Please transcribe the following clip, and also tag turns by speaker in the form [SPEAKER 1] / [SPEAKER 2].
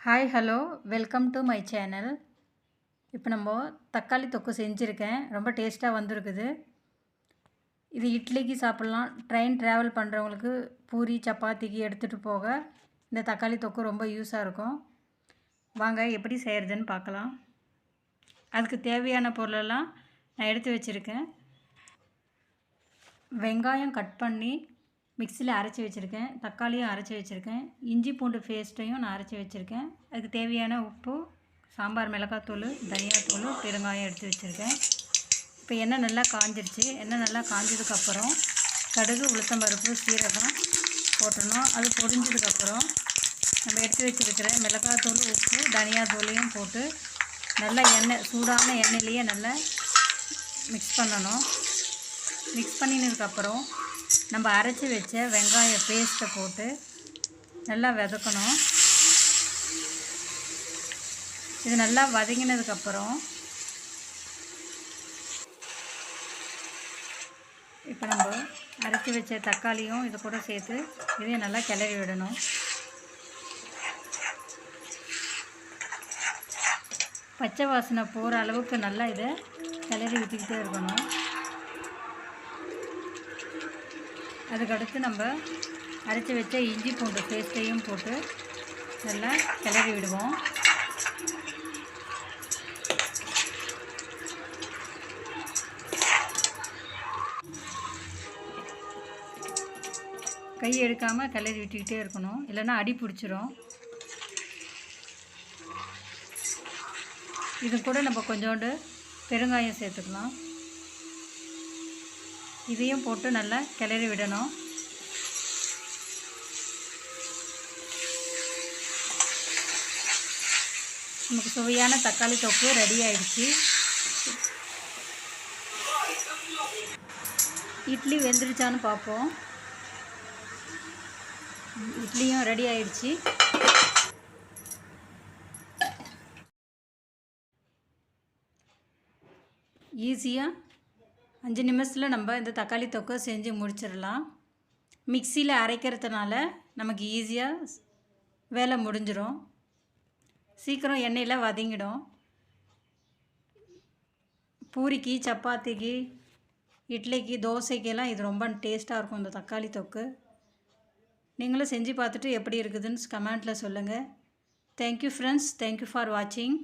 [SPEAKER 1] Hi hello welcome to my channel. இப்போ நம்ம தக்காளி தொக்கு செஞ்சுருக்கேன். ரொம்ப டேஸ்ட்டாக வந்திருக்குது. இது இட்லிக்கு சாப்பிட்லாம். ட்ரெயின் ட்ராவல் பண்ணுறவங்களுக்கு பூரி சப்பாத்திக்கு எடுத்துகிட்டு போக இந்த தக்காளி தொக்கு ரொம்ப யூஸாக இருக்கும். வாங்க எப்படி செய்கிறதுன்னு பார்க்கலாம். அதுக்கு தேவையான பொருளெல்லாம் நான் எடுத்து வச்சுருக்கேன். வெங்காயம் கட் பண்ணி மிக்சியில் அரைச்சி வச்சுருக்கேன். தக்காளியும் அரைச்சி வச்சுருக்கேன். இஞ்சி பூண்டு பேஸ்ட்டையும் நான் அரைச்சி வச்சுருக்கேன். அதுக்கு தேவையான உப்பு, சாம்பார் மிளகாத்தூள், தனியாத்தூள், பெருங்காயம் எடுத்து வச்சுருக்கேன். இப்போ எண்ணெய் நல்லா காஞ்சிருச்சு. எண்ணெய் நல்லா காஞ்சதுக்கப்புறம் கடுகு, உளுத்தம்பருப்பு, சீரகம் போட்டணும். அது பொரிஞ்சதுக்கப்புறம் நம்ம எடுத்து வச்சுருக்கிற மிளகாத்தூள், உப்பு, தனியாத்தூளையும் போட்டு நல்லா சூடான எண்ணெயிலேயே நல்லா மிக்ஸ் பண்ணணும். மிக்ஸ் பண்ணினதுக்கப்புறம் நம்ம அரைச்சி வச்ச வெங்காய பேஸ்ட்டை போட்டு நல்லா வதக்கணும். இது நல்லா வதங்கினதுக்கப்புறம் இப்போ நம்ம அரைச்சி வச்ச தக்காளியும் இது கூட சேர்த்து இதையும் நல்லா கிளறி விடணும். பச்சை வாசனை போகிற அளவுக்கு நல்லா இதை கிளறி விட்டுக்கிட்டே இருக்கணும். அதுக்கடுத்து நம்ம அரைச்சி வச்ச இஞ்சி பூண்டு பேஸ்ட்டையும் போட்டு நல்லா கிளறி விடுவோம். கை எடுக்காமல் கிளறி விட்டுக்கிட்டே இருக்கணும், இல்லைன்னா அடி பிடிச்சிரும். இது கூட நம்ம கொஞ்சோண்டு பெருங்காயம் சேர்த்துக்கலாம். இதையும் போட்டு நல்லா கிளறி விடணும். நமக்கு சுவையான தக்காளி தொக்கு ரெடி ஆயிடுச்சு. இட்லி வெந்துருச்சான்னு பார்ப்போம். இட்லியும் ரெடி ஆயிடுச்சு. ஈஸியாக 5 நிமிஷத்தில் நம்ம இந்த தக்காளி தொக்கை செஞ்சு முடிச்சிடலாம். மிக்சியில் அரைக்கிறதுனால நமக்கு ஈஸியாக வேலை முடிஞ்சிடும். சீக்கிரம் எண்ணெயில் வதங்கிடும். பூரிக்கு, சப்பாத்திக்கு, இட்லிக்கு, தோசைக்கெல்லாம் இது ரொம்ப டேஸ்ட்டாக இருக்கும் இந்த தக்காளி தொக்கு. நீங்களும் செஞ்சு பார்த்துட்டு எப்படி இருக்குதுன்னு கமெண்ட்டில் சொல்லுங்கள். Thank you friends. தேங்க்யூ ஃபார் வாட்சிங்.